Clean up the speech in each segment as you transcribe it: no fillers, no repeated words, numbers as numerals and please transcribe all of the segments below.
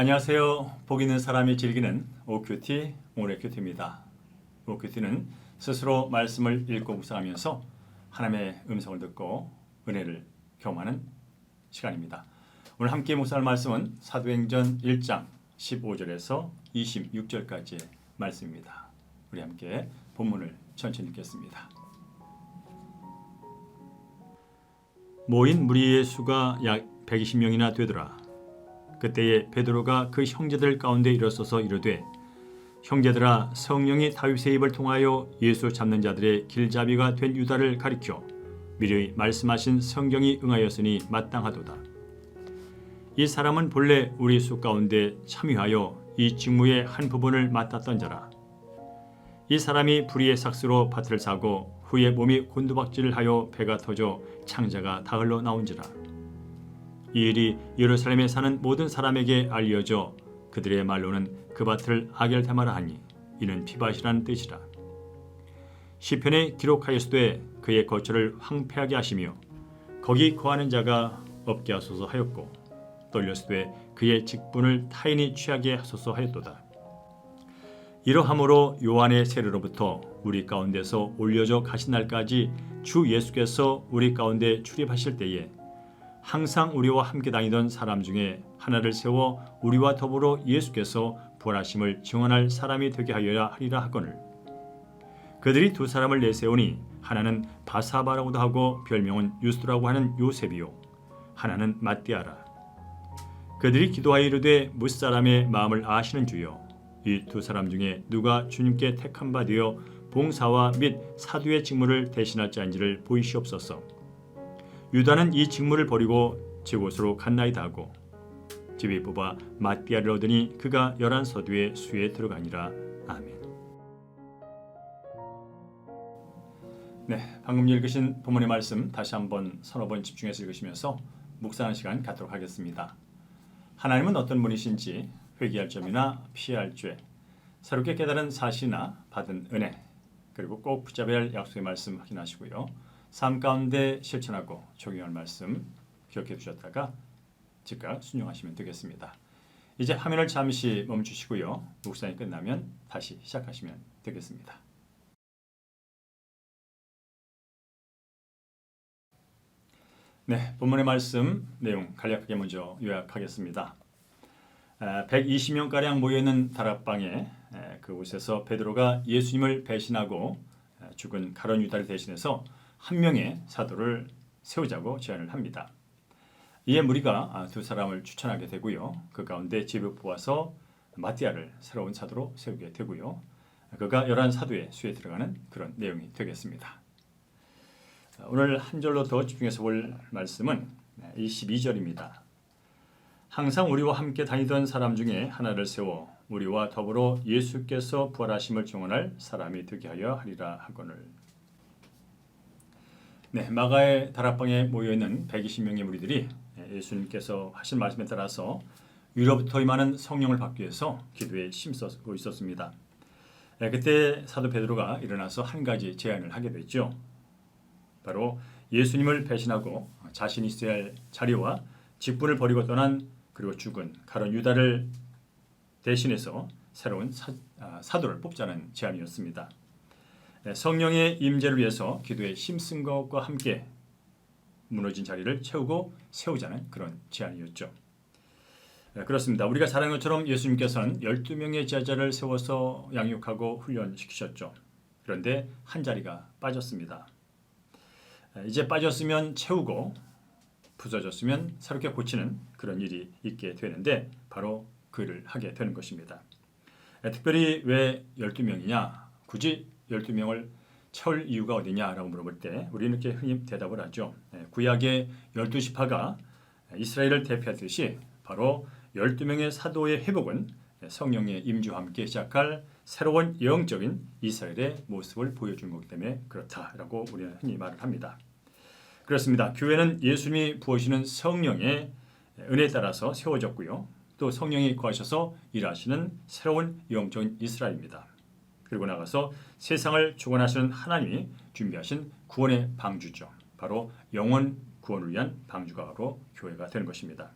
안녕하세요. 복 있는 사람이 즐기는 OQT 오늘의 큐티입니다. OQT는 스스로 말씀을 읽고 묵상하면서 하나님의 음성을 듣고 은혜를 경험하는 시간입니다. 오늘 함께 묵상할 말씀은 사도행전 1장 15절에서 26절까지의 말씀입니다. 우리 함께 본문을 천천히 읽겠습니다. 모인 무리의 수가 약 120명이나 되더라. 그때에 베드로가 그 형제들 가운데 일어서서 이르되, 형제들아, 성령이 다윗의 입을 통하여 예수 잡는 자들의 길잡이가 된 유다를 가리켜 미리 말씀하신 성경이 응하였으니 마땅하도다. 이 사람은 본래 우리 수 가운데 참여하여 이 직무의 한 부분을 맡았던 자라. 이 사람이 불의의 삭스로 밭을 사고 후에 몸이 곤두박질을 하여 배가 터져 창자가 다 흘러 나온지라. 이 일이 예루살렘에 사는 모든 사람에게 알려져 그들의 말로는 그 밭을 아겔다마라 하니 이는 피밭이라는 뜻이라. 시편에 기록하였으되 그의 거처를 황폐하게 하시며 거기 거하는 자가 없게 하소서 하였고, 떨렸으되 그의 직분을 타인이 취하게 하소서 하였도다. 이러함으로 요한의 세례로부터 우리 가운데서 올려져 가신 날까지 주 예수께서 우리 가운데 출입하실 때에 항상 우리와 함께 다니던 사람 중에 하나를 세워 우리와 더불어 예수께서 부활하심을 증언할 사람이 되게 하여야 하리라 하거늘. 그들이 두 사람을 내세우니 하나는 바사바라고도 하고 별명은 유스라고 하는 요셉이요, 하나는 matti아라. 그들이 기도하여 이르되, 무사람의 마음을 아시는 주여, 이 두 사람 중에 누가 주님께 택한 바 되어 봉사와 및 사도의 직무를 대신할 자인지를 보이시옵소서. 유다는 이 직무를 버리고 제곳으로 갔나이다 하고 집이 뽑아 matti아를 얻으니 그가 11 서두의 수에 들어가니라. 아멘. 네, 방금 읽으신 본문의 말씀 다시 한번 서너 번 집중해서 읽으시면서 묵상하는 시간 갖도록 하겠습니다. 하나님은 어떤 분이신지 회개할 점이나 피할 죄, 새롭게 깨달은 사실이나 받은 은혜, 그리고 꼭 붙잡아야 할 약속의 말씀 확인하시고요. 삶 가운데 실천하고 적용할 말씀 기억해 두셨다가 즉각 순종하시면 되겠습니다. 이제 화면을 잠시 멈추시고요. 묵상이 끝나면 다시 시작하시면 되겠습니다. 네, 본문의 말씀 내용 간략하게 먼저 요약하겠습니다. 120명가량 모여있는 다락방에 그곳에서 베드로가 예수님을 배신하고 죽은 가룟 유다를 대신해서 한 명의 사도를 세우자고 제안을 합니다. 이에 무리가 두 사람을 추천하게 되고요. 그 가운데 집을 뽑아서 matti아를 새로운 사도로 세우게 되고요. 그가 11 사도의 수에 들어가는 그런 내용이 되겠습니다. 오늘 한 절로 더 집중해서 볼 말씀은 22절입니다. 항상 우리와 함께 다니던 사람 중에 하나를 세워 우리와 더불어 예수께서 부활하심을 증언할 사람이 되게 하여 하리라 하거늘. 네, 마가의 다락방에 모여있는 120명의 무리들이 예수님께서 하신 말씀에 따라서 위로부터 임하는 성령을 받기 위해서 기도에 힘쓰고 있었습니다. 그때 사도 베드로가 일어나서 한 가지 제안을 하게 됐죠. 바로 예수님을 배신하고 자신이 있어야 할 자리와 직분을 버리고 떠난 그리고 죽은 가룟 유다를 대신해서 새로운 사도를 뽑자는 제안이었습니다. 성령의 임재를 위해서 기도에 힘쓴 것과 함께 무너진 자리를 채우고 세우자는 그런 제안이었죠. 그렇습니다. 우리가 잘 아는 것처럼 예수님께서는 12명의 제자를 세워서 양육하고 훈련시키셨죠. 그런데 한 자리가 빠졌습니다. 이제 빠졌으면 채우고 부서졌으면 새롭게 고치는 그런 일이 있게 되는데 바로 그 일을 하게 되는 것입니다. 특별히 왜 12명이냐? 굳이 12명을 채울 이유가 어디냐라고 물어볼 때 우리는 이렇게 흔히 대답을 하죠. 구약의 12지파가 이스라엘을 대표하듯이 바로 12명의 사도의 회복은 성령의 임재와 함께 시작할 새로운 영적인 이스라엘의 모습을 보여준 거기 때문에 그렇다라고 우리는 흔히 말을 합니다. 그렇습니다. 교회는 예수님이 부으시는 성령의 은혜에 따라서 세워졌고요. 또 성령이 거하셔서 일하시는 새로운 영적인 이스라엘입니다. 그리고 나가서 세상을 주관하시는 하나님이 준비하신 구원의 방주죠. 바로 영원 구원을 위한 방주가 바로 교회가 되는 것입니다.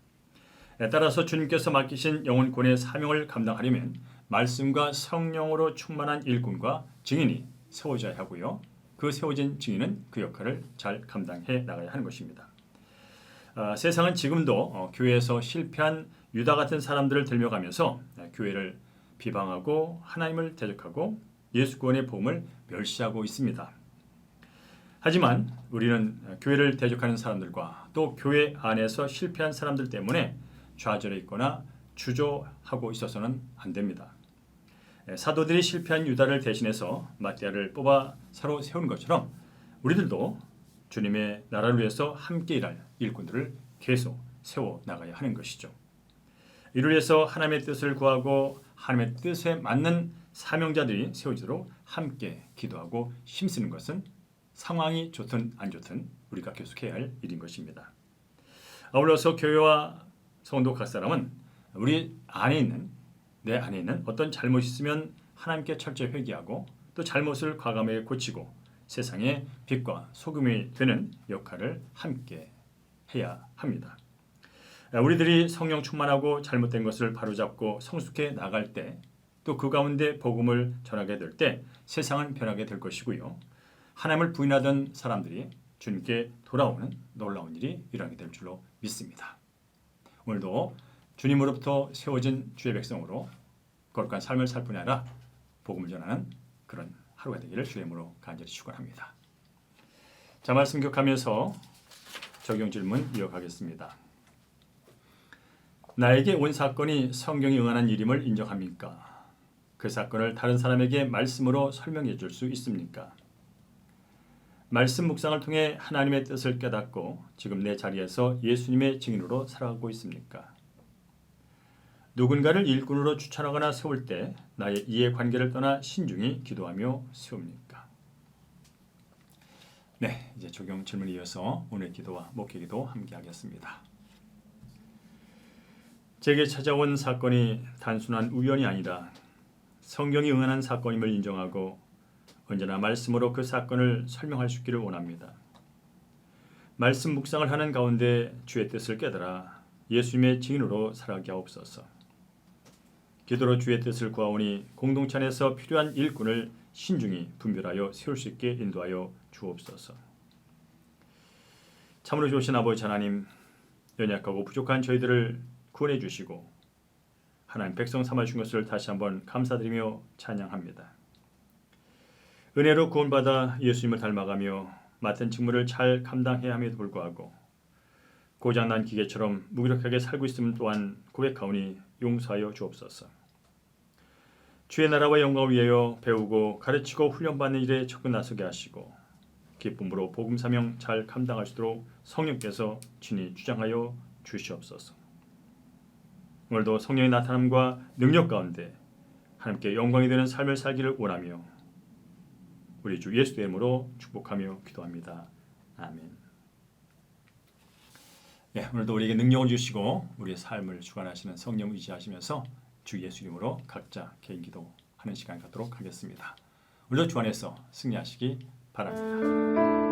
따라서 주님께서 맡기신 영혼권의 사명을 감당하려면 말씀과 성령으로 충만한 일꾼과 증인이 세워져야 하고요. 그 세워진 증인은 그 역할을 잘 감당해 나가야 하는 것입니다. 세상은 지금도 교회에서 실패한 유다 같은 사람들을 들며가면서 교회를 비방하고 하나님을 대적하고 예수 구원의 복음을 멸시하고 있습니다. 하지만 우리는 교회를 대적하는 사람들과 또 교회 안에서 실패한 사람들 때문에 좌절해 있거나 주저하고 있어서는 안 됩니다. 사도들이 실패한 유다를 대신해서 마띠아를 뽑아 새로 세운 것처럼 우리들도 주님의 나라를 위해서 함께 일할 일꾼들을 계속 세워나가야 하는 것이죠. 이를 위해서 하나님의 뜻을 구하고 하나님의 뜻에 맞는 사명자들이 세워지도록 함께 기도하고 힘쓰는 것은 상황이 좋든 안 좋든 우리가 계속해야 할 일인 것입니다. 아울러서 교회와 성도 각 사람은 우리 안에 있는 내 안에 있는 어떤 잘못이 있으면 하나님께 철저히 회개하고 또 잘못을 과감하게 고치고 세상의 빛과 소금이 되는 역할을 함께 해야 합니다. 우리들이 성령 충만하고 잘못된 것을 바로잡고 성숙해 나갈 때 또 그 가운데 복음을 전하게 될 때 세상은 변하게 될 것이고요. 하나님을 부인하던 사람들이 주님께 돌아오는 놀라운 일이 일어나게 될 줄로 믿습니다. 오늘도 주님으로부터 세워진 주의 백성으로 거룩한 삶을 살 뿐 아니라 복음을 전하는 그런 하루가 되기를 주의 이름으로 간절히 축원합니다. 자, 말씀 기억하면서 적용 질문 이어가겠습니다. 나에게 온 사건이 성경에 응하는 일임을 인정합니까? 그 사건을 다른 사람에게 말씀으로 설명해 줄 수 있습니까? 말씀 묵상을 통해 하나님의 뜻을 깨닫고 지금 내 자리에서 예수님의 증인으로 살아가고 있습니까? 누군가를 일꾼으로 추천하거나 세울 때 나의 이해관계를 떠나 신중히 기도하며 세웁니까? 네, 이제 적용 질문에 이어서 오늘 기도와 목회기도 함께 하겠습니다. 제게 찾아온 사건이 단순한 우연이 아니라 성경이 응하는 사건임을 인정하고 언제나 말씀으로 그 사건을 설명할 수 있기를 원합니다. 말씀 묵상을 하는 가운데 주의 뜻을 깨달아 예수님의 증인으로 살아가게 하옵소서. 기도로 주의 뜻을 구하오니 공동체 안에서 필요한 일꾼을 신중히 분별하여 세울 수 있게 인도하여 주옵소서. 참으로 좋으신 아버지 하나님, 연약하고 부족한 저희들을 구원해 주시고 하나님 백성 삼아 주신 것을 다시 한번 감사드리며 찬양합니다. 은혜로 구원받아 예수님을 닮아가며 맡은 직무를 잘 감당해야 함에도 불구하고 고장난 기계처럼 무기력하게 살고 있음을 또한 고백하오니 용서하여 주옵소서. 주의 나라와 영광을 위하여 배우고 가르치고 훈련받는 일에 적극 나서게 하시고 기쁨으로 복음 사명 잘 감당할 수 있도록 성령께서 친히 주장하여 주시옵소서. 오늘도 성령의 나타남과 능력 가운데 하나님께 영광이 되는 삶을 살기를 원하며 우리 주 예수 이름으로 축복하며 기도합니다. 아멘. 네, 오늘도 우리에게 능력을 주시고 우리의 삶을 주관하시는 성령 의지하시면서 주 예수 이름으로 각자 개인 기도하는 시간 갖도록 하겠습니다. 오늘도 주 안에서 승리하시기 바랍니다.